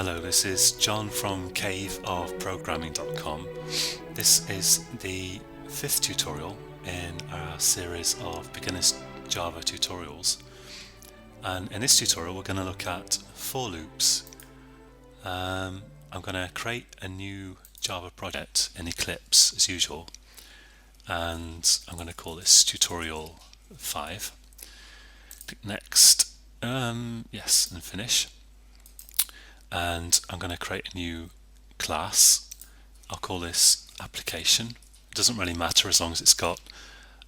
Hello, this is John from caveofprogramming.com. This is the 5th tutorial in our series of beginners Java tutorials, and in this tutorial we're going to look at for loops. I'm going to create a new Java project in Eclipse as usual, and I'm going to call this tutorial 5. Click next, yes, and finish. And I'm going to create a new class. I'll call this application. It doesn't really matter as long as it's got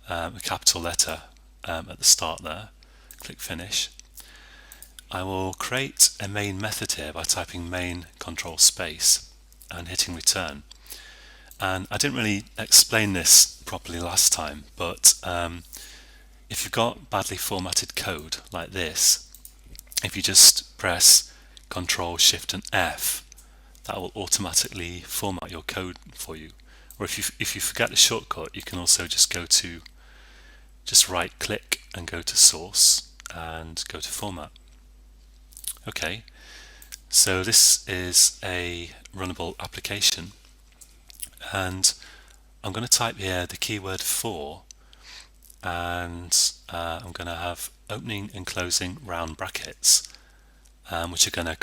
a capital letter at the start there. Click finish. I will create a main method here by typing main control space and hitting return. And I didn't really explain this properly last time, but if you've got badly formatted code like this, if you just press Control Shift and F, that will automatically format your code for you. Or if you forget the shortcut, you can also just right click and go to Source and go to Format. Okay, so this is a runnable application, and I'm going to type here the keyword for, and I'm going to have opening and closing round brackets, which are going to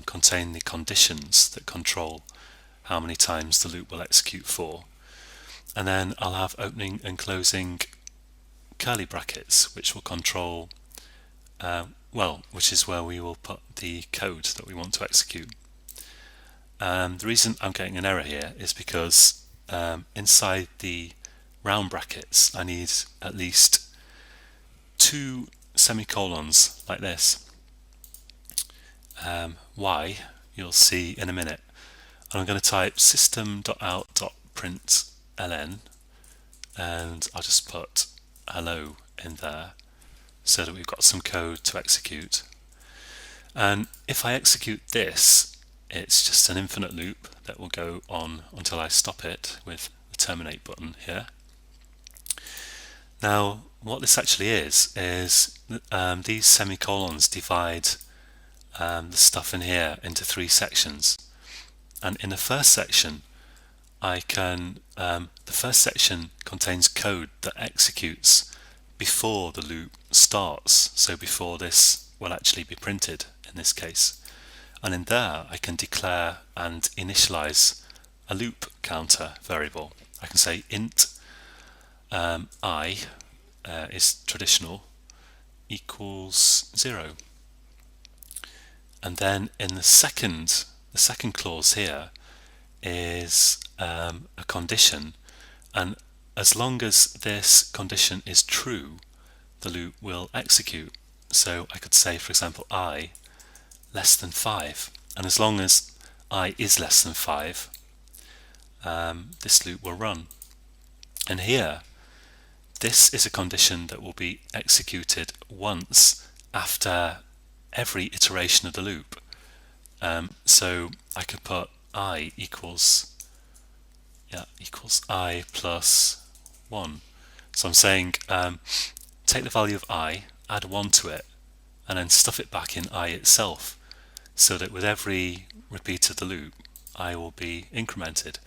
contain the conditions that control how many times the loop will execute for. And then I'll have opening and closing curly brackets, which will control, which is where we will put the code that we want to execute. The reason I'm getting an error here is because inside the round brackets I need at least 2 semicolons like this. Why, you'll see in a minute. And I'm going to type system.out.println, and I'll just put hello in there so that we've got some code to execute. And if I execute this, it's just an infinite loop that will go on until I stop it with the terminate button here. Now what this actually is these semicolons divide the stuff in here into 3 sections, and in the first section the first section contains code that executes before the loop starts, so before this will actually be printed in this case, and in there I can declare and initialize a loop counter variable. I can say int I is traditional equals 0. And then in the second clause here is a condition, and as long as this condition is true, the loop will execute. So I could say, for example, I less than 5, and as long as I is less than 5, this loop will run. And here, this is a condition that will be executed once after every iteration of the loop. So I could put I equals I plus 1. So I'm saying take the value of I, add 1 to it, and then stuff it back in I itself, so that with every repeat of the loop I will be incremented.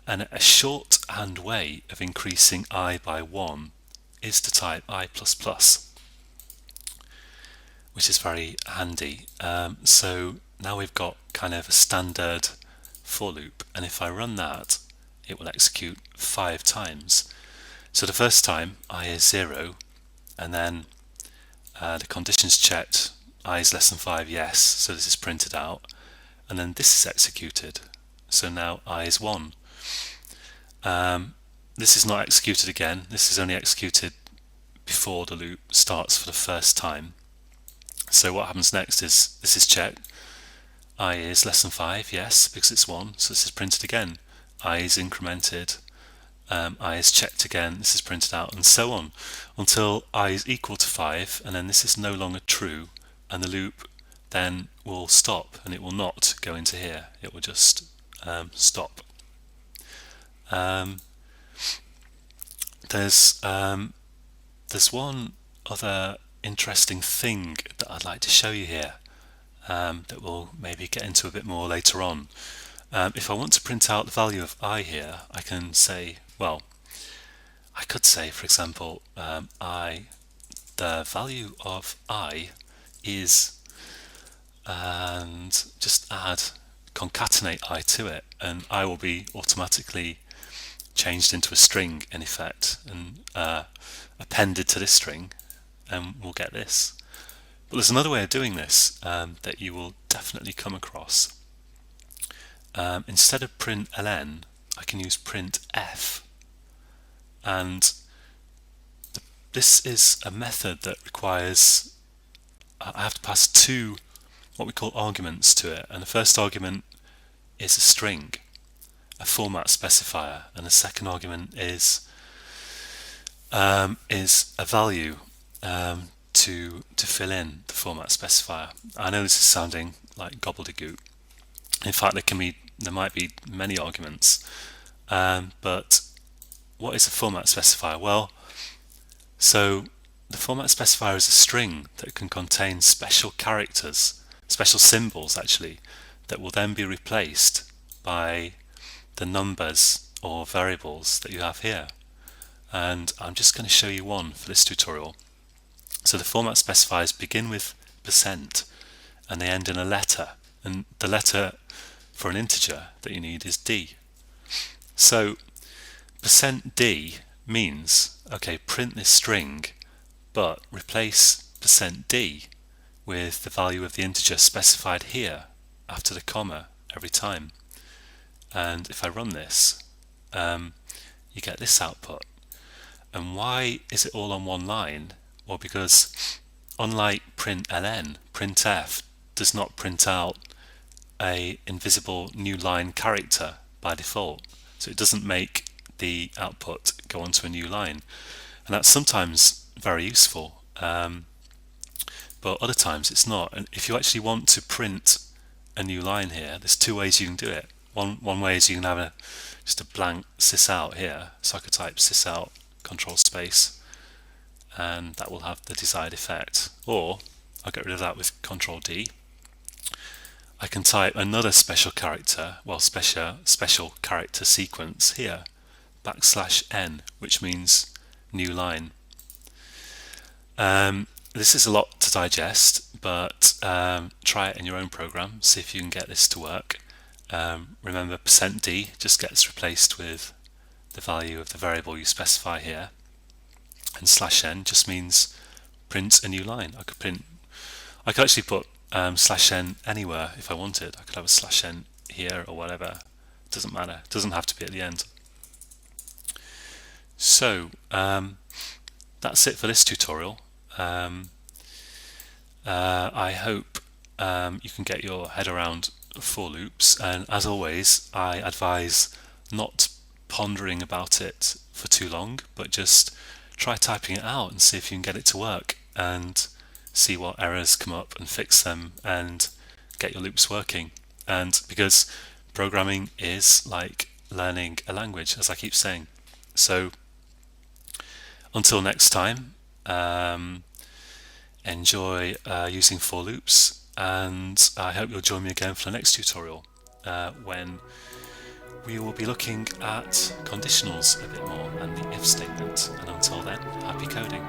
And a shorthand way of increasing I by 1 is to type I++, which is very handy. So now we've got kind of a standard for loop, and if I run that, it will execute 5 times. So the first time I is 0, and then the condition's checked, I is less than 5, yes, so this is printed out, and then this is executed, so now I is 1. This is not executed again, this is only executed before the loop starts for the first time. So what happens next is this is checked, I is less than 5, yes, because it's 1, so this is printed again. I is incremented, I is checked again, this is printed out, and so on, until I is equal to 5, and then this is no longer true, and the loop then will stop, and it will not go into here, it will just stop. There's one other interesting thing that I'd like to show you here. that we'll maybe get into a bit more later on. If I want to print out the value of I here, I can say, well, I could say, for example, the value of I is, and just concatenate I to it, and I will be automatically changed into a string in effect and appended to this string, and we'll get this. But there's another way of doing this that you will definitely come across. Instead of print ln, I can use print f, and this is a method that requires I have to pass two what we call arguments to it, and the first argument is a string, a format specifier, and the second argument is a value to fill in the format specifier. I know this is sounding like gobbledygook. In fact, there might be many arguments, but what is a format specifier? Well, so the format specifier is a string that can contain special characters, special symbols actually, that will then be replaced by the numbers or variables that you have here. And I'm just going to show you one for this tutorial. So the format specifiers begin with % and they end in a letter, and the letter for an integer that you need is D. So %D means, okay, print this string, but replace %D with the value of the integer specified here after the comma every time. And if I run this, you get this output. And why is it all on one line? Well, because unlike print ln, printf does not print out a invisible new line character by default, so it doesn't make the output go onto a new line, and that's sometimes very useful, but other times it's not. And if you actually want to print a new line here, there's two ways you can do it. One way is you can have just a blank sysout here, so I could type sysout control space, and that will have the desired effect. Or I'll get rid of that with control D. I can type another special character, well, special character sequence here, \n, which means new line. This is a lot to digest, but try it in your own program, see if you can get this to work. Remember, %d just gets replaced with the value of the variable you specify here, and /n just means print a new line. I could actually put /n anywhere if I wanted. I could have a /n here or whatever. It doesn't matter. It doesn't have to be at the end. So that's it for this tutorial. I hope you can get your head around for loops, and as always I advise not pondering about it for too long, but just try typing it out and see if you can get it to work, and see what errors come up and fix them and get your loops working. And because programming is like learning a language, as I keep saying. So until next time, enjoy using for loops, and I hope you'll join me again for the next tutorial when we will be looking at conditionals a bit more and the if statement. And until then, happy coding.